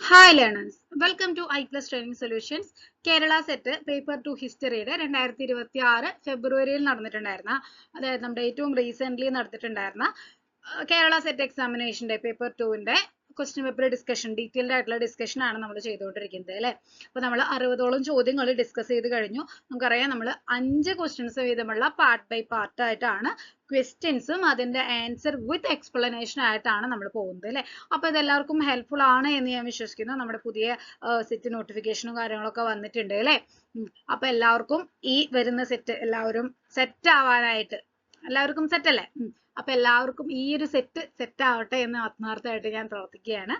Hi learners, welcome to iPlus Training Solutions. Kerala set paper 2 ഹിസ്റ്ററിയുടെ 2026 ഫെബ്രുവരിയിൽ നടന്നിട്ടുണ്ടായിരുന്ന അതായത് നമ്മുടെ ഏറ്റവും റീസെന്റ് നടത്തിയിട്ടുണ്ടായിരുന്ന കേരള സെറ്റ് എക്സാമിനേഷന്റെ പേപ്പർ 2ന്റെ ക്വസ്റ്റ്യൻ പേപ്പർ ഡിസ്കഷൻ ഡീറ്റെയിൽഡ് ആയിട്ടുള്ള ഡിസ്കഷൻ ആണ് നമ്മൾ ചെയ്തുകൊണ്ടിരിക്കുന്നത് അല്ലേ. അപ്പോൾ നമ്മൾ 60ഓളം ചോദ്യങ്ങൾ ഡിസ്കസ് ചെയ്ത് കഴിഞ്ഞു. നമുക്കറിയാം നമ്മൾ 5 ക്വസ്റ്റ്യൻസ് വീതമുള്ള പാർട്ട് ബൈ പാർട്ട് ആയിട്ടാണ് ക്വസ്റ്റ്യൻസും അതിന്റെ ആൻസർ വിത്ത് എക്സ്പ്ലനേഷൻ ആയിട്ടാണ് നമ്മൾ പോകുന്നത് അല്ലേ. അപ്പോൾ ഇതെല്ലാവർക്കും ഹെൽപ്ഫുൾ ആണ് എന്ന് ഞാൻ വിശ്വസിക്കുന്നു. നമ്മുടെ പുതിയ സെറ്റ് നോട്ടിഫിക്കേഷനും കാര്യങ്ങളൊക്കെ വന്നിട്ടുണ്ട് അല്ലേ. അപ്പോൾ എല്ലാവർക്കും ഈ വരുന്ന സെറ്റ് എല്ലാവരും സെറ്റ് ആവാനായിട്ട് എല്ലാവർക്കും സെറ്റ് അല്ലേ. അപ്പൊ എല്ലാവർക്കും ഈ ഒരു സെറ്റ് ആവട്ടെ എന്ന് ആത്മാർത്ഥമായിട്ട് ഞാൻ പ്രാർത്ഥിക്കുകയാണ്.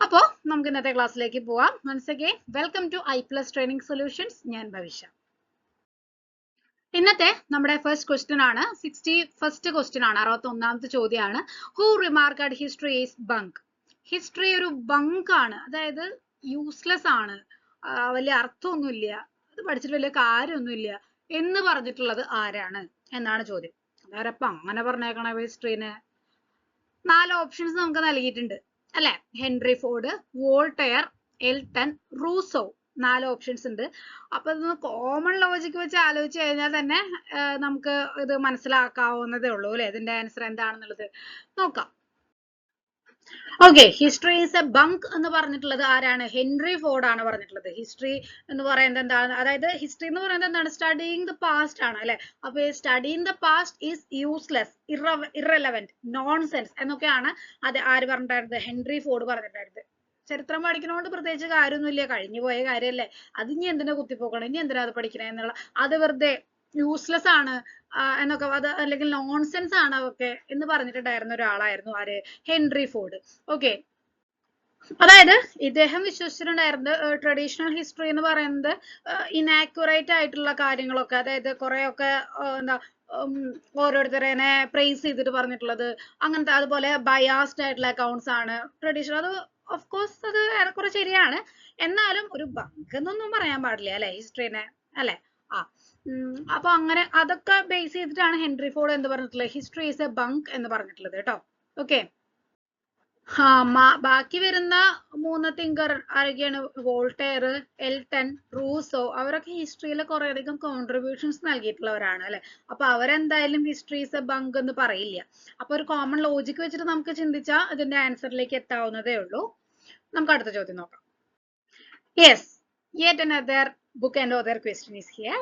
അപ്പോൾ നമുക്ക് ഇന്നത്തെ ക്ലാസ്സിലേക്ക് പോവാം. Once again welcome to iPlus training solutions. ഞാൻ ഭവിഷ്യ. ഇന്നത്തെ നമ്മുടെ ഫസ്റ്റ് ക്വസ്റ്റ്യൻ ആണ് 61st ക്വസ്റ്റ്യൻ ആണ്. 61ാമത്തെ ചോദ്യമാണ്. Who remarked history is bunk. History ഒരു ബങ്ക് ആണ്, അതായത് യൂസ്ലെസ് ആണ്, വലിയ അർത്ഥമൊന്നുമില്ല, അത് പഠിച്ചിട്ട് വലിയ കാര്യമൊന്നുമില്ല എന്ന് പറഞ്ഞിട്ടുള്ളത് ആരാണ് എന്നാണ് ചോദ്യം. അതാരപ്പ അങ്ങനെ പറഞ്ഞേക്കണ ഹിസ്റ്ററിനെ? 4 ഓപ്ഷൻസ് നമുക്ക് നൽകിയിട്ടുണ്ട് അല്ലെ. Henry Ford, Voltaire, Elton, Rousseau. 4 options ഉണ്ട്. അപ്പൊ ഇത് കോമൺ ലോജിക്ക് വെച്ച് ആലോചിച്ച് കഴിഞ്ഞാൽ തന്നെ നമുക്ക് ഇത് മനസ്സിലാക്കാവുന്നതേ ഉള്ളൂ അല്ലെ, ഇതിന്റെ ആൻസർ എന്താണെന്നുള്ളത് നോക്കാം. Okay, history is a bunk എന്ന് പറഞ്ഞിട്ടുള്ളത് ആരാണ്? ഹെൻറി ഫോർഡ് ആണ് പറഞ്ഞിട്ടുള്ളത്. ഹിസ്റ്ററി എന്ന് പറയുന്നത് എന്താണ്? അതായത് ഹിസ്റ്ററി എന്ന് പറയുന്നത് എന്താണ്? സ്റ്റഡിയിങ് ദ പാസ്റ്റ് ആണ് അല്ലെ. അപ്പൊ studying the past is useless, irrelevant, nonsense എന്നൊക്കെയാണ് അത് ആര് പറഞ്ഞിട്ടായിരുന്നത്? Henry Ford പറഞ്ഞിട്ടായിരുന്നത്. ചരിത്രം പഠിക്കുന്നതുകൊണ്ട് പ്രത്യേകിച്ച് കാര്യമൊന്നുമില്ല, കഴിഞ്ഞു പോയ കാര്യമല്ലേ, അത് ഇനി എന്തിനാ കുത്തിപ്പോക്കണം, ഇനി എന്തിനാ അത് പഠിക്കണേ എന്നുള്ള, അത് വെറുതെ യൂസ്ലെസ് ആണ് എന്നൊക്കെ, അത് അല്ലെങ്കിൽ നോൺസെൻസ് ആണ് അതൊക്കെ എന്ന് പറഞ്ഞിട്ടുണ്ടായിരുന്ന ഒരാളായിരുന്നു ആര്? Henry Ford. ഓക്കെ, അതായത് ഇദ്ദേഹം വിശ്വസിച്ചിട്ടുണ്ടായിരുന്നത് ട്രഡീഷണൽ ഹിസ്റ്ററി എന്ന് പറയുന്നത് ഇനാക്യുറേറ്റ് ആയിട്ടുള്ള കാര്യങ്ങളൊക്കെ, അതായത് കുറെയൊക്കെ എന്താ ഓരോരുത്തരെ പ്രൈസ് ചെയ്തിട്ട് പറഞ്ഞിട്ടുള്ളത് അങ്ങനത്തെ, അതുപോലെ ബയാസ്ഡ് ആയിട്ടുള്ള അക്കൗണ്ട്സ് ആണ് ട്രഡീഷണൽ. അത് ഓഫ് കോഴ്സ് അത് ഏറെക്കുറെ ശരിയാണ്, എന്നാലും ഒരു ബങ്ക് എന്നൊന്നും പറയാൻ പാടില്ല അല്ലെ ഹിസ്റ്ററിനെ അല്ലെ. അപ്പൊ അങ്ങനെ അതൊക്കെ ബേസ് ചെയ്തിട്ടാണ് ഹെൻറി ഫോർഡ് എന്ത് പറഞ്ഞിട്ടുള്ളത്? ഹിസ്റ്ററി ഈസ് എ ബങ്ക് എന്ന് പറഞ്ഞിട്ടുള്ളത് കേട്ടോ. ഓക്കെ, ബാക്കി വരുന്ന 3 തിങ്കർ ആരൊക്കെയാണ്? Voltaire, Elton, Rousseau. അവരൊക്കെ ഹിസ്റ്ററിയിൽ കുറേയധികം കോൺട്രിബ്യൂഷൻസ് നൽകിയിട്ടുള്ളവരാണ് അല്ലെ. അപ്പൊ അവരെന്തായാലും ഹിസ്റ്ററി ഈസ് എ ബങ്ക് എന്ന് പറയില്ല. അപ്പൊ ഒരു കോമൺ ലോജിക്ക് വെച്ചിട്ട് നമുക്ക് ചിന്തിച്ചാൽ ഇതിന്റെ ആൻസറിലേക്ക് എത്താവുന്നതേ ഉള്ളൂ. നമുക്ക് അടുത്ത ചോദ്യം നോക്കാം. Yes, yet another book and author question is here.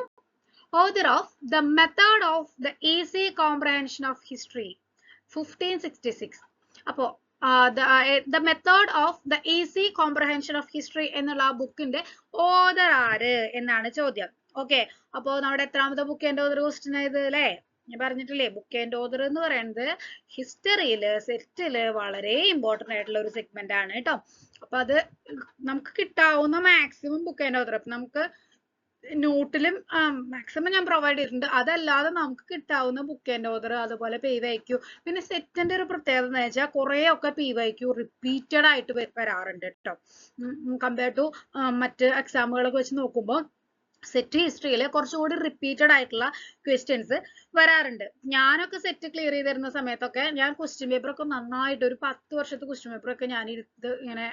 Author of The Method of the Easy Comprehension of History 1566. അപ്പോ The Method of the Easy Comprehension of History എന്നുള്ള ആ ബുക്കിന്റെ ഓതർ ആര് എന്നാണ് ചോദ്യം. ഓക്കെ, അപ്പോ നമ്മുടെ എത്രാമത്തെ ബുക്ക് ആൻഡ് ഓതർ ക്വസ്റ്റ്യൻ ആയത് അല്ലേ? ഞാൻ പറഞ്ഞിട്ടില്ലേ, ബുക്ക് ആൻഡ് ഓതർ എന്ന് പറയുന്നത് ഹിസ്റ്ററിയില് സെറ്റില് വളരെ ഇമ്പോർട്ടന്റ് ആയിട്ടുള്ള ഒരു സെഗ്മെന്റ് ആണ് കേട്ടോ. അപ്പൊ അത് നമുക്ക് കിട്ടാവുന്ന മാക്സിമം ബുക്ക് ആൻഡ് ഓതർ നമുക്ക് നോട്ടിലും മാക്സിമം ഞാൻ പ്രൊവൈഡ് ചെയ്തിട്ടുണ്ട്. അതല്ലാതെ നമുക്ക് കിട്ടാവുന്ന ബുക്ക് ആൻഡ് ഓതർ, അതുപോലെ PYQ. പിന്നെ സെറ്റിന്റെ ഒരു പ്രത്യേകത എന്ന് വെച്ചാൽ കുറെ ഒക്കെ PYQ റിപ്പീറ്റഡ് ആയിട്ട് വരാറുണ്ട് കേട്ടോ. കമ്പയർ ടു മറ്റ് എക്സാമുകളൊക്കെ വെച്ച് നോക്കുമ്പോൾ സെറ്റ് ഹിസ്റ്ററിയിൽ കുറച്ചുകൂടി റിപ്പീറ്റഡ് ആയിട്ടുള്ള ക്വസ്റ്റ്യൻസ് വരാറുണ്ട്. ഞാനൊക്കെ സെറ്റ് ക്ലിയർ ചെയ്തിരുന്ന സമയത്തൊക്കെ ഞാൻ ക്വസ്റ്റ്യൻ പേപ്പർ ഒക്കെ നന്നായിട്ട് ഒരു 10 വർഷത്തെ ക്വസ്റ്റ്യൻ പേപ്പർ ഒക്കെ ഞാൻ ഇത് ഇങ്ങനെ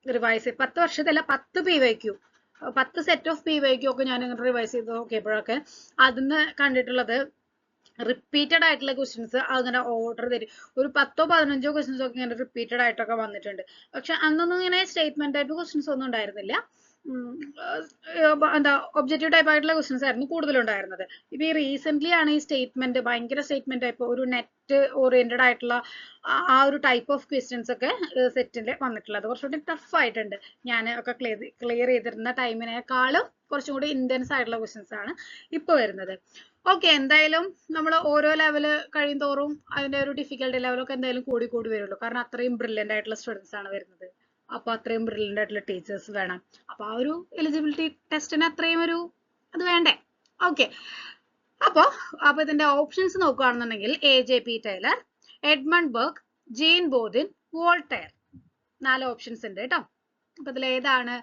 റിവൈസ് ചെയ്ത്, 10 വർഷത്തല്ല 10 PYQ 10 സെറ്റ് ഓഫ് PYQ ഒക്കെ ഞാൻ ഇങ്ങനെ റിവൈസ് ചെയ്ത് നോക്കിയപ്പോഴൊക്കെ അതിന്ന് കണ്ടിട്ടുള്ളത് റിപ്പീറ്റഡ് ആയിട്ടുള്ള ക്വസ്റ്റ്യൻസ് അങ്ങനെ ഓർഡർ തരും. ഒരു 10ഓ 15ഓ ക്വസ്റ്റ്യൻസ് ഒക്കെ ഇങ്ങനെ റിപ്പീറ്റഡ് ആയിട്ടൊക്കെ വന്നിട്ടുണ്ട്. പക്ഷെ അന്നൊന്നും ഇങ്ങനെ സ്റ്റേറ്റ്മെന്റ് ടൈപ്പ് ക്വസ്റ്റ്യൻസ് ഒന്നും ഉണ്ടായിരുന്നില്ല. എന്താ ഒബ്ജക്റ്റീവ് ടൈപ്പ് ആയിട്ടുള്ള ക്വസ്റ്റ്യൻസ് ആയിരുന്നു കൂടുതലുണ്ടായിരുന്നത്. ഇപ്പൊ ഈ റീസെന്റ് ആണ് ഈ സ്റ്റേറ്റ്മെന്റ്, ഭയങ്കര സ്റ്റേറ്റ്മെന്റ് ടൈപ്പ്, ഒരു നെറ്റ് ഓറിയന്റഡ് ആയിട്ടുള്ള ആ ഒരു ടൈപ്പ് ഓഫ് ക്വസ്റ്റ്യൻസ് ഒക്കെ സെറ്റിന്റെ വന്നിട്ടുള്ളത്. കുറച്ചുകൂടി ടഫ് ആയിട്ടുണ്ട്. ഞാൻ ഒക്കെ ക്ലിയർ ചെയ്തിരുന്ന ടൈമിനേക്കാളും കുറച്ചും കൂടി ഇന്റൻസ് ആയിട്ടുള്ള ക്വസ്റ്റ്യൻസ് ആണ് ഇപ്പൊ വരുന്നത്. ഓക്കെ, എന്തായാലും നമ്മൾ ഓരോ ലെവല് കഴിയും തോറും അതിന്റെ ഒരു ഡിഫിക്കൽട്ടി ലെവലൊക്കെ എന്തായാലും കൂടി വരുള്ളൂ. കാരണം അത്രയും ബ്രില്യന്റ് ആയിട്ടുള്ള സ്റ്റുഡൻസ് ആണ് വരുന്നത്. അപ്പൊ അത്രയും ബ്രില്യന്റ് ആയിട്ടുള്ള ടീച്ചേഴ്സ് വേണം. അപ്പൊ ആ ഒരു എലിജിബിലിറ്റി ടെസ്റ്റിന് അത്രയും ഒരു അത് വേണ്ടേ. ഓക്കെ, അപ്പൊ ഇതിന്റെ ഓപ്ഷൻസ് നോക്കുകയാണെന്നുണ്ടെങ്കിൽ AJP Taylor, Edmund Burke, Jean Bodin, Voltaire. 4 options ഉണ്ട് കേട്ടോ. അപ്പൊ ഇതിൽ ഏതാണ്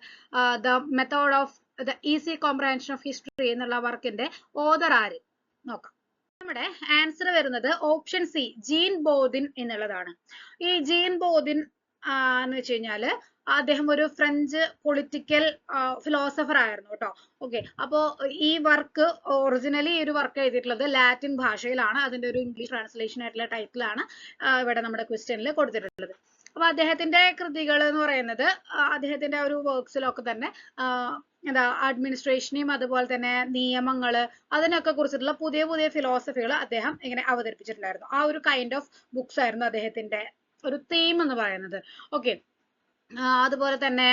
the method of the easy comprehension of history എന്നുള്ള വർക്കിന്റെ ഓതർ ആര് നോക്കാം. നമ്മുടെ ആൻസർ വരുന്നത് ഓപ്ഷൻ സി, ജീൻ ബോദിൻ എന്നുള്ളതാണ്. ഈ ജീൻ ബോദിൻ എന്ന് വെച്ച് കഴിഞ്ഞാല് അദ്ദേഹം ഒരു ഫ്രഞ്ച് പൊളിറ്റിക്കൽ ഫിലോസഫർ ആയിരുന്നു കേട്ടോ. ഓക്കെ, അപ്പോ ഈ വർക്ക് ഒറിജിനലി ഒരു വർക്ക് എഴുതിയിട്ടുള്ളത് ലാറ്റിൻ ഭാഷയിലാണ്. അതിന്റെ ഒരു ഇംഗ്ലീഷ് ട്രാൻസ്ലേഷൻ ആയിട്ടുള്ള ടൈറ്റിലാണ് ഇവിടെ നമ്മുടെ ക്വസ്റ്റ്യനിൽ കൊടുത്തിട്ടുള്ളത്. അപ്പൊ അദ്ദേഹത്തിന്റെ കൃതികൾ എന്ന് പറയുന്നത് അദ്ദേഹത്തിന്റെ ഒരു വർക്ക്സിലൊക്കെ തന്നെ എന്താ അഡ്മിനിസ്ട്രേഷനെയും അതുപോലെ തന്നെ നിയമങ്ങള് അതിനൊക്കെ കുറിച്ചിട്ടുള്ള പുതിയ പുതിയ ഫിലോസഫികൾ അദ്ദേഹം ഇങ്ങനെ അവതരിപ്പിച്ചിട്ടുണ്ടായിരുന്നു. ആ ഒരു കൈൻഡ് ഓഫ് ബുക്സ് ആയിരുന്നു അദ്ദേഹത്തിന്റെ ഒരു തീം എന്ന് പറയുന്നത്. ഓക്കെ, അതുപോലെ തന്നെ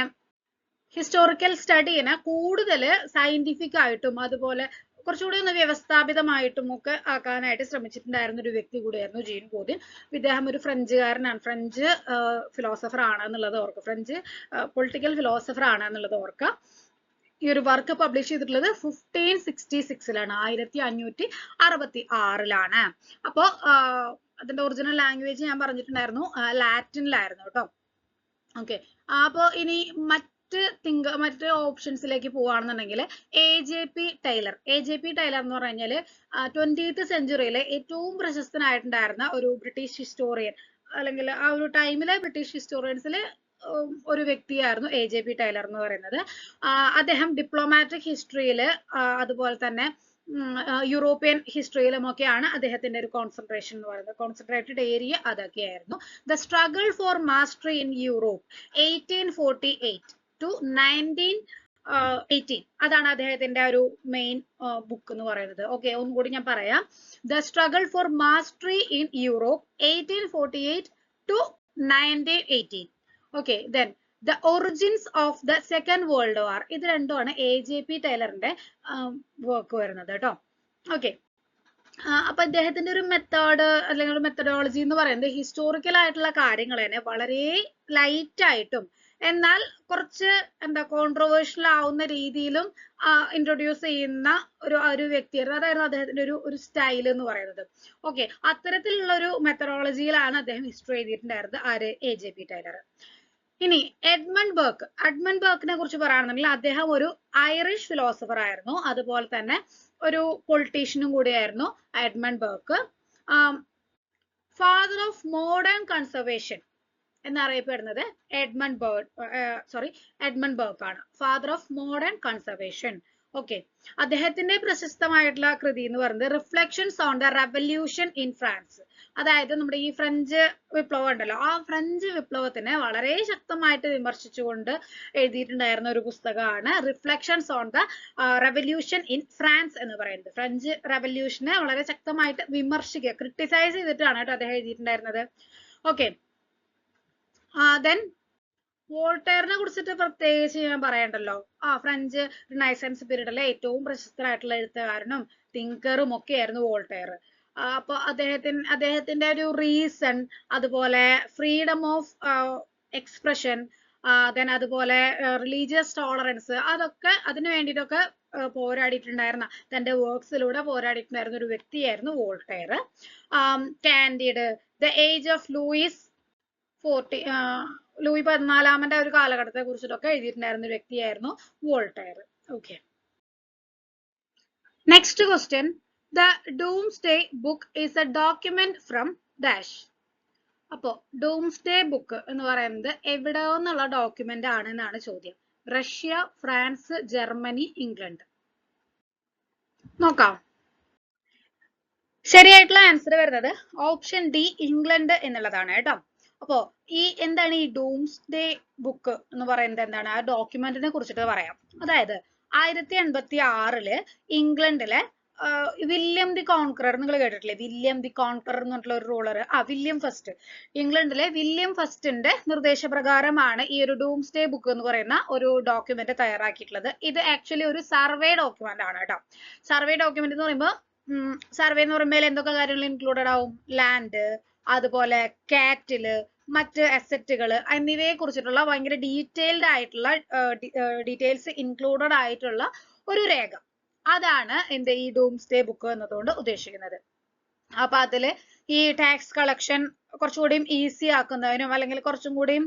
ഹിസ്റ്റോറിക്കൽ സ്റ്റഡീനെ കൂടുതൽ സയന്റിഫിക് ആയിട്ടും അതുപോലെ കുറച്ചുകൂടി ഒന്ന് വ്യവസ്ഥാപിതമായിട്ടും ഒക്കെ ആക്കാനായിട്ട് ശ്രമിച്ചിട്ടുണ്ടായിരുന്ന ഒരു വ്യക്തി കൂടിയായിരുന്നു ജീൻ ഗോദിൻ. ഇദ്ദേഹം ഒരു ഫ്രഞ്ചുകാരനാണ്, ഫ്രഞ്ച് ഫിലോസഫർ ആണ് എന്നുള്ളത് ഓർക്കുക, ഫ്രഞ്ച് പൊളിറ്റിക്കൽ ഫിലോസഫർ ആണ് എന്നുള്ളത് ഓർക്കുക. ഈ ഒരു വർക്ക് പബ്ലിഷ് ചെയ്തിട്ടുള്ളത് 1566 1566 അപ്പോ അതിന്റെ ഒറിജിനൽ ലാംഗ്വേജ് ഞാൻ പറഞ്ഞിട്ടുണ്ടായിരുന്നു ലാറ്റിനിലായിരുന്നു കേട്ടോ. ഓക്കെ, അപ്പോ ഇനി മറ്റ് ഓപ്ഷൻസിലേക്ക് പോവാണെന്നുണ്ടെങ്കിൽ AJP ടൈലർ. AJP ടൈലർ എന്ന് പറഞ്ഞു കഴിഞ്ഞാല് 20th സെഞ്ചുറിയിലെ ഏറ്റവും പ്രശസ്തനായിട്ടുണ്ടായിരുന്ന ഒരു ബ്രിട്ടീഷ് ഹിസ്റ്റോറിയൻ, അല്ലെങ്കിൽ ആ ഒരു ടൈമിലെ ബ്രിട്ടീഷ് ഹിസ്റ്റോറിയൻസിൽ ഒരു വ്യക്തിയായിരുന്നു AJP ടൈലർ എന്ന് പറയുന്നത്. അദ്ദേഹം ഡിപ്ലോമാറ്റിക് ഹിസ്റ്ററിയിൽ അതുപോലെ തന്നെ യൂറോപ്യൻ ഹിസ്റ്ററിയിലുമൊക്കെയാണ് അദ്ദേഹത്തിന്റെ ഒരു കോൺസെൻട്രേഷൻ എന്ന് പറയുന്നത്. കോൺസെൻട്രേറ്റഡ് ഏരിയ അതൊക്കെയായിരുന്നു. The struggle for mastery in Europe 1848 to 1918 അതാണ് അദ്ദേഹത്തിന്റെ ഒരു മെയിൻ ബുക്ക് എന്ന് പറയുന്നത്. ഓക്കെ, ഒന്നുകൂടി ഞാൻ പറയാം. The struggle for mastery in Europe 1848 to 1918. Okay, then the origins of the second world war. ഇത് രണ്ടുമാണ് AJP ടൈലറിന്റെ വർക്ക് വരുന്നത് കേട്ടോ. ഓക്കെ, അപ്പൊ അദ്ദേഹത്തിന്റെ ഒരു മെത്തേഡ് അല്ലെങ്കിൽ ഒരു മെത്തഡോളജി എന്ന് പറയുന്നത് ഹിസ്റ്റോറിക്കൽ ആയിട്ടുള്ള കാര്യങ്ങൾ തന്നെ വളരെ ലൈറ്റ് ആയിട്ടും എന്നാൽ കുറച്ച് കോൺട്രവേഴ്ഷ്യൽ ആവുന്ന രീതിയിലും ഇൻട്രൊഡ്യൂസ് ചെയ്യുന്ന ഒരു വ്യക്തിയായിരുന്നു. അതായിരുന്നു അദ്ദേഹത്തിന്റെ ഒരു സ്റ്റൈൽ എന്ന് പറയുന്നത്. ഓക്കെ, അത്തരത്തിലുള്ള ഒരു മെത്തഡോളജിയിലാണ് അദ്ദേഹം ഹിസ്റ്ററി എഴുതിയിട്ടുണ്ടായിരുന്നത് ആര്, AJP ടൈലർ. ഇനി എഡ്മണ്ട് ബർക്കിനെ കുറിച്ച് പറയുകയാണെന്നുണ്ടെങ്കിൽ അദ്ദേഹം ഒരു ഐറിഷ് ഫിലോസഫർ ആയിരുന്നു, അതുപോലെ തന്നെ ഒരു പൊളിറ്റീഷ്യനും കൂടിയായിരുന്നു Edmund Burk. Father of modern conservation എന്നറിയപ്പെടുന്നത് എഡ്മണ്ട് ബർക്ക് ആണ്. Father of modern conservation. Okay, അദ്ദേഹത്തിന്റെ പ്രശസ്തമായിട്ടുള്ള കൃതി എന്ന് പറയുന്നത് reflections on the revolution in France. അതായത് നമ്മുടെ ഈ ഫ്രഞ്ച് വിപ്ലവം ഉണ്ടല്ലോ, ആ ഫ്രഞ്ച് വിപ്ലവത്തിനെ വളരെ ശക്തമായിട്ട് വിമർശിച്ചുകൊണ്ട് എഴുതിയിട്ടുണ്ടായിരുന്ന ഒരു പുസ്തകമാണ് reflections on the revolution in France എന്ന് പറയുന്നത്. ഫ്രഞ്ച് റെവല്യൂഷനെ വളരെ ശക്തമായിട്ട് വിമർശിക്കുക, ക്രിട്ടിസൈസ് ചെയ്തിട്ടാണ് കേട്ടോ അദ്ദേഹം എഴുതിയിട്ടുണ്ടായിരുന്നത്. ഓക്കെ, ദെൻ വോൾട്ടയറിനെ കുറിച്ചിട്ട് പ്രത്യേകിച്ച് ഞാൻ പറയണ്ടല്ലോ. ഫ്രഞ്ച് റിനൈസൻസ് പീരീഡിലെ ഏറ്റവും പ്രശസ്തരായിട്ടുള്ള എഴുത്തുകാരനും തിങ്കറും ഒക്കെ ആയിരുന്നു വോൾട്ടയർ. അപ്പൊ അദ്ദേഹത്തിന്റെ ഒരു റീസൺ, അതുപോലെ ഫ്രീഡം ഓഫ് എക്സ്പ്രഷൻ, ദെൻ അതുപോലെ റിലീജിയസ് ടോളറൻസ്, അതൊക്കെ അതിനു വേണ്ടിയിട്ടൊക്കെ പോരാടിയിട്ടുണ്ടായിരുന്ന, തന്റെ വർക്ക്സിലൂടെ പോരാടിയിട്ടുണ്ടായിരുന്ന ഒരു വ്യക്തിയായിരുന്നു Voltaire. Candide, the age of Louis 14 ഒരു കാലഘട്ടത്തെ കുറിച്ചിട്ടൊക്കെ എഴുതിയിട്ടുണ്ടായിരുന്ന ഒരു വ്യക്തിയായിരുന്നു Voltaire. Okay, next question. The Doomsday book is a document from dash. അപ്പോ ഡൂംസ്ഡേ ബുക്ക് എന്ന് പറയുന്നത് എവിടെ നിന്നുള്ള ഡോക്യുമെന്റ് ആണ് എന്നാണ് ചോദ്യം. Russia, France, Germany, England. നോക്കാം. ശരിയായിട്ടുള്ള ആൻസർ വരുന്നത് ഓപ്ഷൻ ഡി, ഇംഗ്ലണ്ട് എന്നുള്ളതാണ് കേട്ടോ. അപ്പോ എന്താണ് ഈ ഡൂംസ്ഡേ ബുക്ക് എന്ന് പറയുന്നത്? എന്താണ് ആ ഡോക്യുമെന്റിനെ കുറിച്ചിട്ട് പറയാം. അതായത് 1086 ഇംഗ്ലണ്ടിലെ വില്യം ദി കോൺക്രർ, നിങ്ങൾ കേട്ടിട്ടില്ലേ? വില്യം ദി കോൺക്രർ എന്ന് പറഞ്ഞിട്ടുള്ള ഒരു റൂളർ, വില്യം ഫസ്റ്റ്, ഇംഗ്ലണ്ടിലെ വില്യം ഫസ്റ്റിന്റെ നിർദ്ദേശപ്രകാരമാണ് ഈ ഒരു ഡൂംസ്ഡേ ബുക്ക് എന്ന് പറയുന്ന ഒരു ഡോക്യുമെന്റ് തയ്യാറാക്കിയിട്ടുള്ളത്. ഇത് ആക്ച്വലി ഒരു സർവേ ഡോക്യുമെന്റ് ആണ് കേട്ടോ. സർവേ ഡോക്യുമെന്റ് എന്ന് പറയുമ്പോൾ സർവേ എന്ന് പറയുമ്പോൾ എന്തൊക്കെ കാര്യങ്ങൾ ഇൻക്ലൂഡഡ് ആവും? ലാൻഡ്, അതുപോലെ കാറ്റില്, മറ്റ് അസറ്റുകൾ എന്നിവയെ കുറിച്ചിട്ടുള്ള ഭയങ്കര ഡീറ്റെയിൽഡ് ആയിട്ടുള്ള ഡീറ്റെയിൽസ് ഇൻക്ലൂഡഡ് ആയിട്ടുള്ള ഒരു രേഖ. അതാണ് ഈ ഡൂംസ്ഡേ ബുക്ക് എന്നതുകൊണ്ട് ഉദ്ദേശിക്കുന്നത്. അപ്പൊ അതില് ഈ ടാക്സ് കളക്ഷൻ കുറച്ചുകൂടിയും ഈസി ആക്കുന്നതിനും അല്ലെങ്കിൽ കുറച്ചും കൂടിയും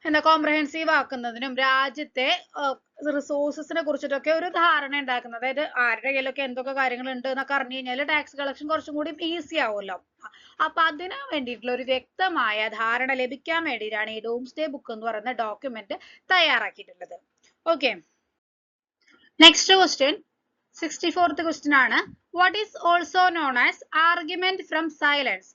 എന്താ കോംപ്രഹെൻസീവ് ആക്കുന്നതിനും രാജ്യത്തെ റിസോഴ്സസിനെ കുറിച്ചിട്ടൊക്കെ ഒരു ധാരണ ഉണ്ടാക്കുന്നത്. അതായത് ആരുടെ കയ്യിലൊക്കെ എന്തൊക്കെ കാര്യങ്ങൾ ഉണ്ട് എന്നൊക്കെ അറിഞ്ഞു കഴിഞ്ഞാൽ ടാക്സ് കളക്ഷൻ കുറച്ചും കൂടി ഈസി ആവുമല്ലോ. അപ്പൊ അതിന് വേണ്ടിയിട്ടുള്ള ഒരു വ്യക്തമായ ധാരണ ലഭിക്കാൻ വേണ്ടിയിട്ടാണ് ഈ ഡൂംസ്ഡേ ബുക്ക് എന്ന് പറയുന്ന ഡോക്യുമെന്റ് തയ്യാറാക്കിയിട്ടുള്ളത്. Okay, next question 64th question ആണ്. What is also known as argument from silence?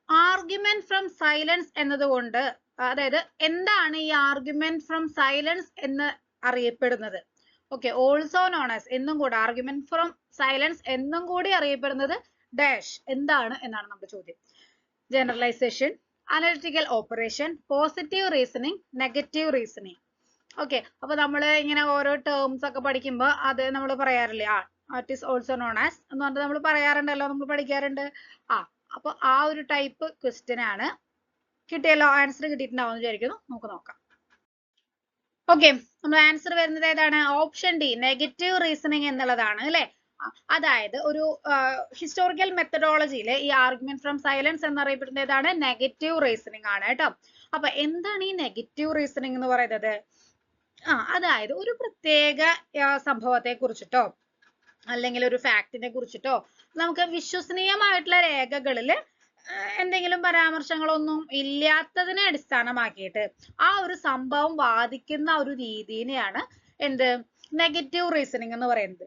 Argument from silence എന്നതുകൊണ്ട് അതായത് എന്താണ് ഈ ആർഗ്യുമെന്റ് ഫ്രം സൈലൻസ് എന്ന് അറിയപ്പെടുന്നത്? ഓക്കെ, ഓൾസോ നോൺ ആസ് എന്നും കൂടെ ആർഗ്യുമെന്റ് ഫ്രം സൈലൻസ് എന്നും കൂടി അറിയപ്പെടുന്നത് ഡാഷ് എന്താണ് എന്നാണ് നമ്മുടെ ചോദ്യം. Generalization, analytical operation, positive reasoning, negative reasoning. Okay, അപ്പൊ നമ്മൾ ഇങ്ങനെ ഓരോ ടേംസ് ഒക്കെ പഠിക്കുമ്പോൾ അത് നമ്മൾ പറയാറില്ലേ, it is also known as എന്ന് പറഞ്ഞിട്ട് നമ്മൾ പറയാറുണ്ടല്ലോ, നമ്മൾ പഠിക്കാറുണ്ട്. അപ്പൊ ആ ഒരു ടൈപ്പ് ക്വസ്റ്റ്യൻ ആണ്. കിട്ടിയല്ലോ, ആൻസർ കിട്ടിയിട്ടുണ്ടാവും എന്ന് വിചാരിക്കുന്നു. നമുക്ക് നോക്കാം. ഓക്കെ, നമ്മൾ ആൻസർ വരുന്നത് ഏതാണ്? ഓപ്ഷൻ ഡി, നെഗറ്റീവ് റീസണിങ് എന്നുള്ളതാണ് അല്ലെ. അതായത് ഒരു ഹിസ്റ്റോറിക്കൽ മെത്തഡോളജിയിൽ ഈ ആർഗ്യുമെന്റ് ഫ്രം സൈലൻസ് എന്നറിയപ്പെടുന്നത് ഏതാണ്? നെഗറ്റീവ് റീസണിങ് ആണ് കേട്ടോ. അപ്പൊ എന്താണ് ഈ നെഗറ്റീവ് റീസണിങ് എന്ന് പറയുന്നത്? അതായത് ഒരു പ്രത്യേക സംഭവത്തെ കുറിച്ചിട്ടോ അല്ലെങ്കിൽ ഒരു ഫാക്ടിനെ കുറിച്ചിട്ടോ നമുക്ക് വിശ്വസനീയമായിട്ടുള്ള രേഖകളിൽ എന്തെങ്കിലും പരാമർശങ്ങളൊന്നും ഇല്ലാത്തതിനെ അടിസ്ഥാനമാക്കിയിട്ട് ആ ഒരു സംഭവം വാദിക്കുന്ന ഒരു രീതിനെയാണ് എന്ത്? നെഗറ്റീവ് റീസണിങ് എന്ന് പറയുന്നത്.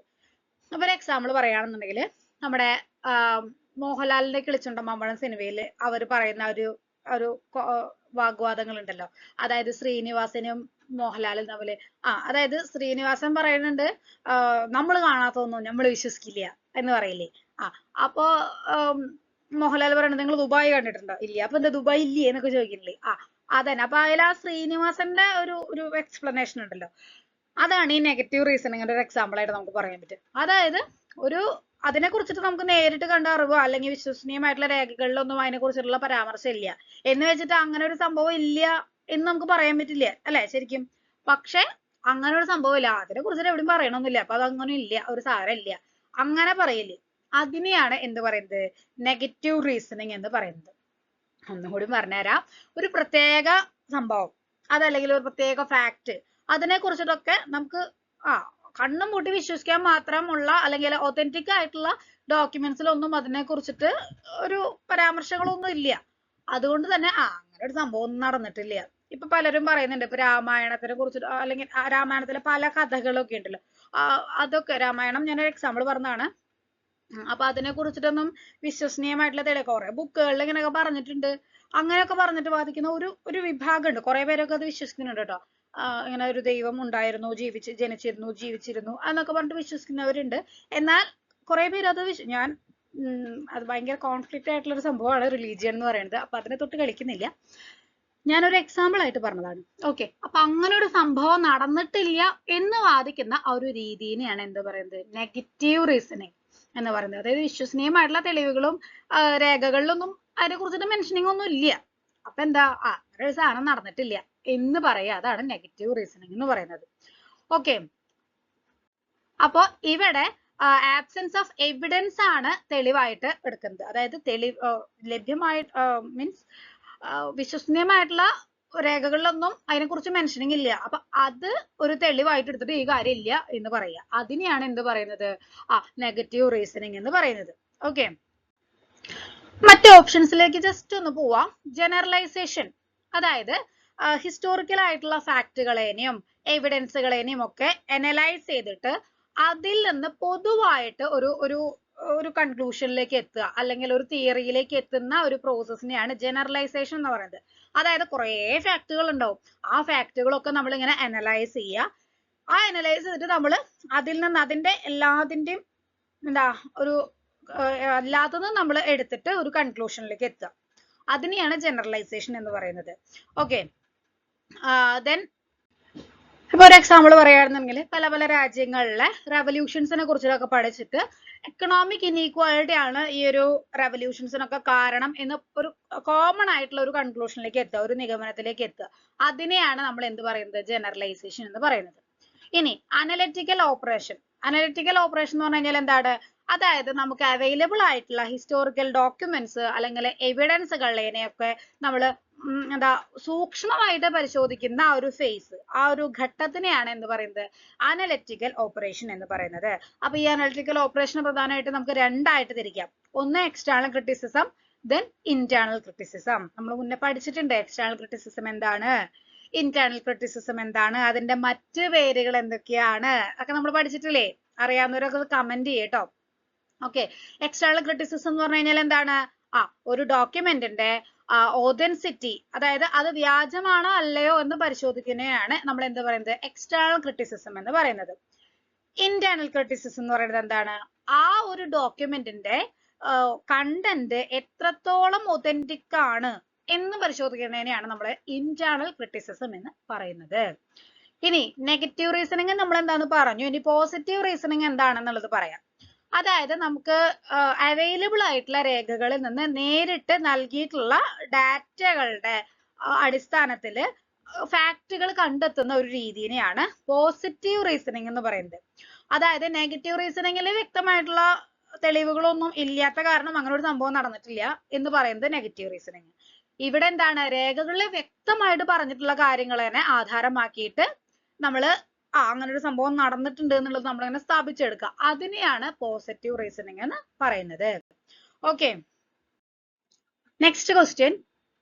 അപ്പൊ ഒരു എക്സാമ്പിൾ പറയുകയാണെന്നുണ്ടെങ്കിൽ നമ്മുടെ മോഹൻലാലിന്റെ കിളിച്ചുണ്ടൻ മമ്പഴം സിനിമയിൽ അവർ പറയുന്ന ഒരു വാഗ്വാദങ്ങൾ ഉണ്ടല്ലോ. അതായത് ശ്രീനിവാസനും മോഹൻലാലും തമ്മില് അതായത് ശ്രീനിവാസൻ പറയുന്നുണ്ട് നമ്മൾ കാണാത്തൊന്നും നമ്മൾ വിശ്വസിക്കില്ല എന്ന് പറയില്ലേ. അപ്പോ മോഹൻലാൽ പറയുന്നത് നിങ്ങൾ ദുബായ് കണ്ടിട്ടുണ്ടോ? ഇല്ല. അപ്പൊ എന്താ ദുബായ് ഇല്ലേ എന്നൊക്കെ ചോദിക്കുന്നില്ലേ? അതന്നെ. അപ്പൊ അതിൽ ആ ശ്രീനിവാസന്റെ ഒരു എക്സ്പ്ലനേഷൻ ഉണ്ടല്ലോ, അതാണ് ഈ നെഗറ്റീവ് റീസണിങ്ങിന്റെ ഒരു എക്സാമ്പിൾ ആയിട്ട് നമുക്ക് പറയാൻ പറ്റും. അതായത് അതിനെ കുറിച്ചിട്ട് നമുക്ക് നേരിട്ട് കണ്ട അറിവോ അല്ലെങ്കിൽ വിശ്വസനീയമായിട്ടുള്ള രേഖകളിലൊന്നും അതിനെ കുറിച്ചിട്ടുള്ള പരാമർശം ഇല്ല എന്ന് വെച്ചിട്ട് അങ്ങനെ ഒരു സംഭവം ഇല്ല എന്ന് നമുക്ക് പറയാൻ പറ്റില്ല അല്ലെ ശരിക്കും. പക്ഷെ അങ്ങനെ ഒരു സംഭവം ഇല്ല, അതിനെ കുറിച്ചിട്ട് എവിടെയും പറയണമെന്നില്ല, അപ്പൊ അതങ്ങനെ ഇല്ല, ഒരു സാരം ഇല്ല, അങ്ങനെ പറയില്ലേ. അതിനെയാണ് എന്ത് പറയുന്നത്? നെഗറ്റീവ് റീസണിങ് എന്ന് പറയുന്നത്. ഒന്നുകൂടി പറഞ്ഞുതരാം. ഒരു പ്രത്യേക സംഭവം അതല്ലെങ്കിൽ ഒരു പ്രത്യേക ഫാക്ട് അതിനെ കുറിച്ചിട്ടൊക്കെ നമുക്ക് കണ്ണും പൂട്ടി വിശ്വസിക്കാൻ മാത്രമുള്ള അല്ലെങ്കിൽ ഒതന്റിക് ആയിട്ടുള്ള ഡോക്യുമെന്റ്സിലൊന്നും അതിനെ കുറിച്ചിട്ട് ഒരു പരാമർശങ്ങളൊന്നും ഇല്ല. അതുകൊണ്ട് തന്നെ അങ്ങനെ ഒരു സംഭവം ഒന്നും നടന്നിട്ടില്ല. ഇപ്പൊ പലരും പറയുന്നുണ്ട്, ഇപ്പൊ രാമായണത്തിനെ കുറിച്ചിട്ട് അല്ലെങ്കിൽ രാമായണത്തിലെ പല കഥകളൊക്കെ ഉണ്ടല്ലോ, അതൊക്കെ രാമായണം ഞാനൊരു എക്സാമ്പിൾ പറഞ്ഞതാണ്. അപ്പൊ അതിനെ കുറിച്ചിട്ടൊന്നും വിശ്വസനീയമായിട്ടുള്ള തെളിവ് കുറെ ബുക്കുകളിൽ ഇങ്ങനെയൊക്കെ പറഞ്ഞിട്ടുണ്ട്. അങ്ങനെയൊക്കെ പറഞ്ഞിട്ട് വാദിക്കുന്ന ഒരു വിഭാഗം ഉണ്ട്. കുറെ പേരൊക്കെ അത് വിശ്വസിക്കുന്നുണ്ട് കേട്ടോ. ഇങ്ങനെ ഒരു ദൈവം ഉണ്ടായിരുന്നു, ജീവിച്ചിരുന്നു എന്നൊക്കെ പറഞ്ഞിട്ട് വിശ്വസിക്കുന്നവരുണ്ട്. എന്നാൽ കുറെ പേര് അത് ഞാൻ അത് ഭയങ്കര കോൺഫ്ലിക്റ്റ് ആയിട്ടുള്ള ഒരു സംഭവമാണ് റിലീജിയൻ എന്ന് പറയുന്നത്. അപ്പൊ അതിനെ തൊട്ട് കളിക്കുന്നില്ല, ഞാനൊരു എക്സാമ്പിൾ ആയിട്ട് പറഞ്ഞതാണ്. ഓക്കെ, അപ്പൊ അങ്ങനെ ഒരു സംഭവം നടന്നിട്ടില്ല എന്ന് വാദിക്കുന്ന ആ ഒരു രീതിനെയാണ് എന്ത് പറയുന്നത്? നെഗറ്റീവ് റീസണിങ് എന്ന് പറയുന്നത്. അതായത് വിശ്വസനീയമായിട്ടുള്ള തെളിവുകളും രേഖകളിലൊന്നും അതിനെ കുറിച്ചിട്ട് മെൻഷനിങ് ഒന്നും ഇല്ല. അപ്പൊ എന്താ ഒരു സാധനം നടന്നിട്ടില്ല എന്ന് പറയാ, അതാണ് നെഗറ്റീവ് റീസണിങ് എന്ന് പറയുന്നത്. ഓക്കെ, അപ്പൊ ഇവിടെ ആബ്സെൻസ് ഓഫ് എവിഡൻസ് ആണ് തെളിവായിട്ട് എടുക്കുന്നത്. അതായത് ലഭ്യമായിട്ട് മീൻസ് വിശ്വസനീയമായിട്ടുള്ള രേഖകളിലൊന്നും അതിനെക്കുറിച്ച് മെൻഷനിങ് ഇല്ല. അപ്പൊ അത് ഒരു തെളിവായിട്ട് എടുത്തിട്ട് ഈ കാര്യം ഇല്ല എന്ന് പറയാ, അതിനെയാണ് എന്ത് പറയുന്നത്? നെഗറ്റീവ് റീസണിങ് എന്ന് പറയുന്നത്. ഓക്കെ, മറ്റു ഓപ്ഷൻസിലേക്ക് ജസ്റ്റ് ഒന്ന് പോവാം. ജനറലൈസേഷൻ, അതായത് ഹിസ്റ്റോറിക്കൽ ആയിട്ടുള്ള ഫാക്ടുകളെയും എവിഡൻസുകളെയും ഒക്കെ അനലൈസ് ചെയ്തിട്ട് അതിൽ നിന്ന് പൊതുവായിട്ട് ഒരു കൺക്ലൂഷനിലേക്ക് എത്തുക അല്ലെങ്കിൽ ഒരു തിയറിയിലേക്ക് എത്തുന്ന ഒരു പ്രോസസ്സിനെയാണ് ജനറലൈസേഷൻ എന്ന് പറയുന്നത്. അതായത് കുറെ ഫാക്ടുകൾ ഉണ്ടാവും, ആ ഫാക്ടുകളൊക്കെ നമ്മൾ ഇങ്ങനെ അനലൈസ് ചെയ്യുക. ആ അനലൈസ് ചെയ്തിട്ട് നമ്മൾ അതിൽ നിന്ന് അതിന്റെ എല്ലാതിന്റെയും അല്ലാത്തതും നമ്മൾ എടുത്തിട്ട് ഒരു കൺക്ലൂഷനിലേക്ക് എത്തുക. അതിനെയാണ് ജനറലൈസേഷൻ എന്ന് പറയുന്നത്. ഓക്കെ, ദെൻ ഇപ്പൊ ഒരു എക്സാമ്പിൾ പറയുകയാണെന്നുണ്ടെങ്കിൽ പല പല രാജ്യങ്ങളിലെ റെവല്യൂഷൻസിനെ കുറിച്ചൊക്കെ പഠിച്ചിട്ട് എക്കണോമിക് ഇനീക്വാലിറ്റി ആണ് ഈ ഒരു റെവല്യൂഷൻസിനൊക്കെ കാരണം എന്ന് ഒരു കോമൺ ആയിട്ടുള്ള ഒരു കൺക്ലൂഷനിലേക്ക് എത്തുക, ഒരു നിഗമനത്തിലേക്ക് എത്തുക. അതിനെയാണ് നമ്മൾ എന്ത് പറയുന്നത്? ജനറലൈസേഷൻ എന്ന് പറയുന്നത്. ഇനി അനലിറ്റിക്കൽ ഓപ്പറേഷൻ. അനലിറ്റിക്കൽ ഓപ്പറേഷൻ എന്ന് പറഞ്ഞു കഴിഞ്ഞാൽ എന്താണ്? അതായത് നമുക്ക് അവൈലബിൾ ആയിട്ടുള്ള ഹിസ്റ്റോറിക്കൽ ഡോക്യുമെന്റ്സ് അല്ലെങ്കിൽ എവിഡൻസുകളെയൊക്കെ നമ്മൾ എന്താ സൂക്ഷ്മമായിട്ട് പരിശോധിക്കുന്ന ആ ഒരു ഫേസ്, ആ ഒരു ഘട്ടത്തിനെയാണ് എന്ത് പറയുന്നത്, അനലിറ്റിക്കൽ ഓപ്പറേഷൻ എന്ന് പറയുന്നത്. അപ്പൊ ഈ അനലിറ്റിക്കൽ ഓപ്പറേഷൻ പ്രധാനമായിട്ട് നമുക്ക് രണ്ടായിട്ട് തിരിക്കാം. ഒന്ന് external criticism, then internal criticism. നമ്മൾ മുന്നേ പഠിച്ചിട്ടുണ്ട് എക്സ്റ്റേണൽ ക്രിറ്റിസിസം എന്താണ്, ഇന്റേണൽ ക്രിറ്റിസിസം എന്താണ്, അതിന്റെ മറ്റ് പേരുകൾ എന്തൊക്കെയാണ് ഒക്കെ നമ്മൾ പഠിച്ചിട്ടില്ലേ? അറിയാവുന്നവരൊക്കെ കമന്റ് ചെയ്യട്ടോ. ഓക്കെ, എക്സ്റ്റേണൽ ക്രിറ്റിസിസം എന്ന് പറഞ്ഞു കഴിഞ്ഞാൽ എന്താണ്? ഒരു ഡോക്യുമെന്റിന്റെ ഓതൻസിറ്റി, അതായത് അത് വ്യാജമാണോ അല്ലയോ എന്ന് പരിശോധിക്കുന്നതാണ് നമ്മൾ എന്ത് പറയുന്നത്, എക്സ്റ്റേണൽ ക്രിറ്റിസിസം എന്ന് പറയുന്നത്. ഇന്റേണൽ ക്രിറ്റിസിസം എന്ന് പറയുന്നത് എന്താണ്? ആ ഒരു ഡോക്യുമെന്റിന്റെ കണ്ടന്റ് എത്രത്തോളം ഒതന്റിക് ആണ് എന്ന് പരിശോധിക്കുന്നതിനെയാണ് നമ്മൾ ഇന്റേണൽ ക്രിറ്റിസിസം എന്ന് പറയുന്നത്. ഇനി നെഗറ്റീവ് റീസണിങ് നമ്മൾ എന്താന്ന് പറഞ്ഞു. ഇനി പോസിറ്റീവ് റീസണിങ് എന്താണെന്നുള്ളത് പറയാം. അതായത് നമുക്ക് അവൈലബിൾ ആയിട്ടുള്ള രേഖകളിൽ നിന്ന് നേരിട്ട് നൽകിയിട്ടുള്ള ഡാറ്റകളുടെ അടിസ്ഥാനത്തിൽ ഫാക്റ്റുകൾ കണ്ടെത്തുന്ന ഒരു രീതിയെയാണ് പോസിറ്റീവ് റീസണിങ് എന്ന് പറയുന്നത്. അതായത് നെഗറ്റീവ് റീസണിങ്ങിൽ വ്യക്തമായിട്ടുള്ള തെളിവുകളൊന്നും ഇല്ലാത്ത കാരണം അങ്ങനെ ഒരു സംഭവം നടന്നിട്ടില്ല എന്ന് പറയുന്നത് നെഗറ്റീവ് റീസണിങ്. ഇവിടെ എന്താണ്, രേഖകളിൽ വ്യക്തമായിട്ട് പറഞ്ഞിട്ടുള്ള കാര്യങ്ങൾ തന്നെ ആധാരമാക്കിയിട്ട് നമ്മൾ അങ്ങനെ ഒരു സംഭവം നടന്നിട്ടുണ്ട് എന്നുള്ളത് നമ്മൾ അങ്ങനെ സ്ഥാപിച്ചെടുക്കുക. അതിനെയാണ് പോസിറ്റീവ് റീസണിങ് എന്ന് പറയുന്നത്. Okay, next question.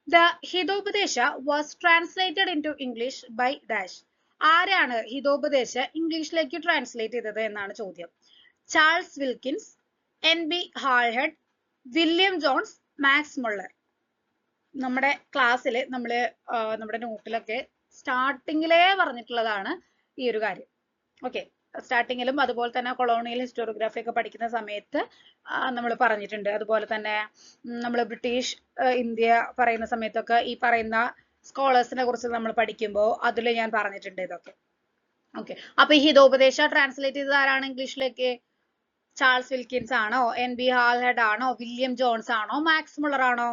The Hitopadesha was translated into English by dash. ആരാണ് ഹിതോപദേശ ഇംഗ്ലീഷിലേക്ക് ട്രാൻസ്ലേറ്റ് ചെയ്തത് എന്നാണ് ചോദ്യം. Charles Wilkins, NB Halhed, William Jones, Max Muller. നമ്മുടെ ക്ലാസ്സിൽ നമ്മുടെ നോട്ടിലൊക്കെ സ്റ്റാർട്ടിങ്ങിലേ പറഞ്ഞിട്ടുള്ളതാണ് ഈ ഒരു കാര്യം. ഓക്കെ, സ്റ്റാർട്ടിങ്ങിലും അതുപോലെ തന്നെ കൊളോണിയൽ ഹിസ്റ്റോറിയോഗ്രാഫി ഒക്കെ പഠിക്കുന്ന സമയത്ത് നമ്മൾ പറഞ്ഞിട്ടുണ്ട്. അതുപോലെ തന്നെ നമ്മൾ ബ്രിട്ടീഷ് ഇന്ത്യ പറയുന്ന സമയത്തൊക്കെ ഈ പറയുന്ന സ്കോളേഴ്സിനെ കുറിച്ച് നമ്മൾ പഠിക്കുമ്പോൾ അതിൽ ഞാൻ പറഞ്ഞിട്ടുണ്ട് ഇതൊക്കെ. ഓക്കെ, അപ്പൊ ഈ ഹിതോപദേശ ട്രാൻസ്ലേറ്റ് ചെയ്തത് ആരാണ് ഇംഗ്ലീഷിലേക്ക്? ചാൾസ് വിൽക്കിൻസ് ആണോ, NB ഹാൾഹെഡ് ആണോ, വില്യം ജോൺസ് ആണോ, മാക്സ് മുള്ളർ ആണോ?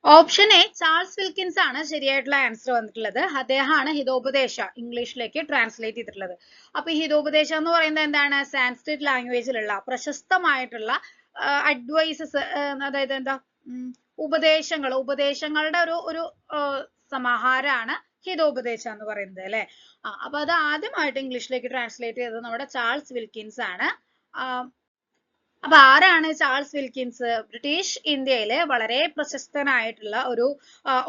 ഓപ്ഷൻ എ ചാൾസ് വിൽക്കിൻസ് ആണ് ശരിയായിട്ടുള്ള ആൻസർ വന്നിട്ടുള്ളത്. അദ്ദേഹമാണ് ഹിതോപദേശ ഇംഗ്ലീഷിലേക്ക് ട്രാൻസ്ലേറ്റ് ചെയ്തിട്ടുള്ളത്. അപ്പൊ ഈ ഹിതോപദേശ എന്ന് പറയുന്നത് എന്താണ്? സാൻസ്ക്രിറ്റ് ലാംഗ്വേജിലുള്ള പ്രശസ്തമായിട്ടുള്ള അഡ്വൈസസ്, അതായത് എന്താ ഉപദേശങ്ങളുടെ ഒരു സമാഹാരമാണ് ഹിതോപദേശ എന്ന് പറയുന്നത് അല്ലെ. അപ്പൊ അത് ആദ്യമായിട്ട് ഇംഗ്ലീഷിലേക്ക് ട്രാൻസ്ലേറ്റ് ചെയ്തത് നമ്മുടെ ചാൾസ് വിൽക്കിൻസ് ആണ്. അപ്പൊ ആരാണ് ചാൾസ് വിൽക്കിൻസ്? ബ്രിട്ടീഷ് ഇന്ത്യയിലെ വളരെ പ്രശസ്തനായിട്ടുള്ള ഒരു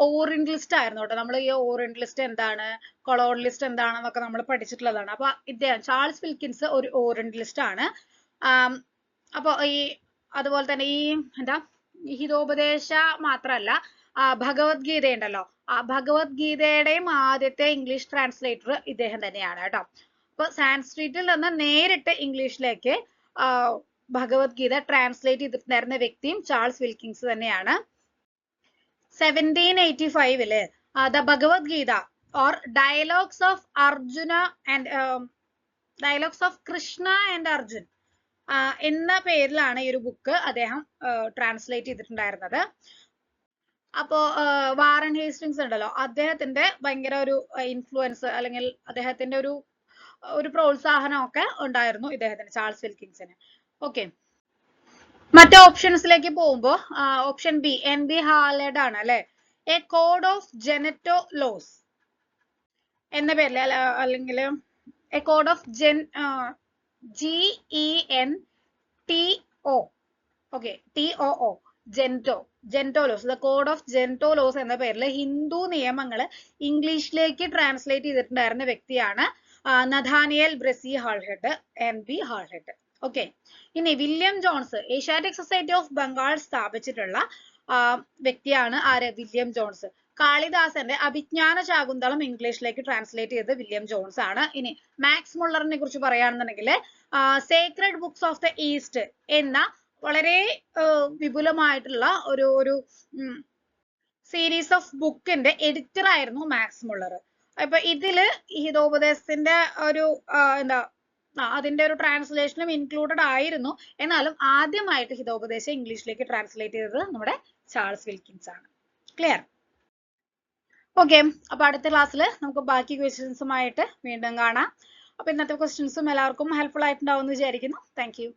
ഓറിയന്റലിസ്റ്റ് ആയിരുന്നു കേട്ടോ. നമ്മൾ ഈ ഓറിയന്റലിസ്റ്റ് എന്താണ്, കൊളോണിയലിസ്റ്റ് എന്താണെന്നൊക്കെ നമ്മൾ പഠിച്ചിട്ടുള്ളതാണ്. അപ്പൊ ഇദ്ദേഹം ചാൾസ് വിൽക്കിൻസ് ഒരു ഓറിയന്റലിസ്റ്റ് ആണ്. അപ്പൊ അതുപോലെ തന്നെ ഈ ഹിതോപദേശ മാത്രല്ല, ഭഗവത്ഗീത ഉണ്ടല്ലോ, ആ ഭഗവത്ഗീതയുടെയും ആദ്യത്തെ ഇംഗ്ലീഷ് ട്രാൻസ്ലേറ്റർ ഇദ്ദേഹം തന്നെയാണ് കേട്ടോ. അപ്പൊ സാൻസ്ക്രിറ്റിൽ നിന്ന് നേരിട്ട് ഇംഗ്ലീഷിലേക്ക് ഭഗവത്ഗീത ട്രാൻസ്ലേറ്റ് ചെയ്തിട്ടുണ്ടായിരുന്ന വ്യക്തിയും ചാൾസ് വിൽക്കിൻസ് തന്നെയാണ്. 1785 the Bhagavad Gita or dialogues of Arjuna and dialogues of Krishna and Arjun എന്ന പേരിലാണ് ഈ ഒരു ബുക്ക് അദ്ദേഹം ട്രാൻസ്ലേറ്റ് ചെയ്തിട്ടുണ്ടായിരുന്നത്. അപ്പോ വാറൻ ഹേസ്റ്റിങ്സ് ഉണ്ടല്ലോ, അദ്ദേഹത്തിന്റെ ഭയങ്കര ഒരു ഇൻഫ്ലുവൻസ് അല്ലെങ്കിൽ അദ്ദേഹത്തിന്റെ ഒരു പ്രോത്സാഹനം ഒക്കെ ഉണ്ടായിരുന്നു ഇദ്ദേഹത്തിന്, ചാൾസ് വിൽക്കിൻസിന്. ഓക്കെ, മറ്റേ ഓപ്ഷൻസിലേക്ക് പോകുമ്പോ ഓപ്ഷൻ ബി NB ഹാൾഹെഡ് ആണ് അല്ലെ. A code of Gentoo laws എന്ന പേരിൽ അല്ലെങ്കിൽ a code of GENTO, okay, TOO, Gentoo laws, the code of Gentoo laws എന്ന പേരിൽ ഹിന്ദു നിയമങ്ങൾ ഇംഗ്ലീഷിലേക്ക് ട്രാൻസ്ലേറ്റ് ചെയ്തിട്ടുണ്ടായിരുന്ന വ്യക്തിയാണ് Nathaniel Brassey Halhed, NB Halhed. Okay, ഇനി William Jones Asiatic Society of Bengal സ്ഥാപിച്ചിട്ടുള്ള വ്യക്തിയാണ് ആര്? William Jones. കാളിദാസന്റെ അഭിജ്ഞാന ശാകുന്തളം ഇംഗ്ലീഷിലേക്ക് ട്രാൻസ്ലേറ്റ് ചെയ്തത് വില്യം ജോൺസ് ആണ്. ഇനി മാക്സ് മുള്ളറിനെ കുറിച്ച് പറയുകയാണെന്നുണ്ടെങ്കിൽ Sacred books of the east എന്ന വളരെ വിപുലമായിട്ടുള്ള ഒരു സീരീസ് ഓഫ് ബുക്കിന്റെ എഡിറ്റർ ആയിരുന്നു മാക്സ് മുള്ളർ. അപ്പൊ ഇതില് ഹിതോപദേശത്തിന്റെ ഒരു അതിന്റെ ഒരു ട്രാൻസ്ലേഷനും ഇൻക്ലൂഡഡ് ആയിരുന്നു. എന്നാലും ആദ്യമായിട്ട് ഹിതോപദേശം ഇംഗ്ലീഷിലേക്ക് ട്രാൻസ്ലേറ്റ് ചെയ്തത് നമ്മുടെ ചാൾസ് വിൽക്കിൻസ് ആണ്. ക്ലിയർ? ഓക്കെ, അപ്പൊ അടുത്ത ക്ലാസ്സിൽ നമുക്ക് ബാക്കി ക്വസ്റ്റ്യൻസുമായിട്ട് വീണ്ടും കാണാം. അപ്പൊ ഇന്നത്തെ ക്വസ്റ്റ്യൻസും എല്ലാവർക്കും ഹെൽപ്ഫുൾ ആയിട്ടുണ്ടാവും എന്ന് വിചാരിക്കുന്നു. Thank you.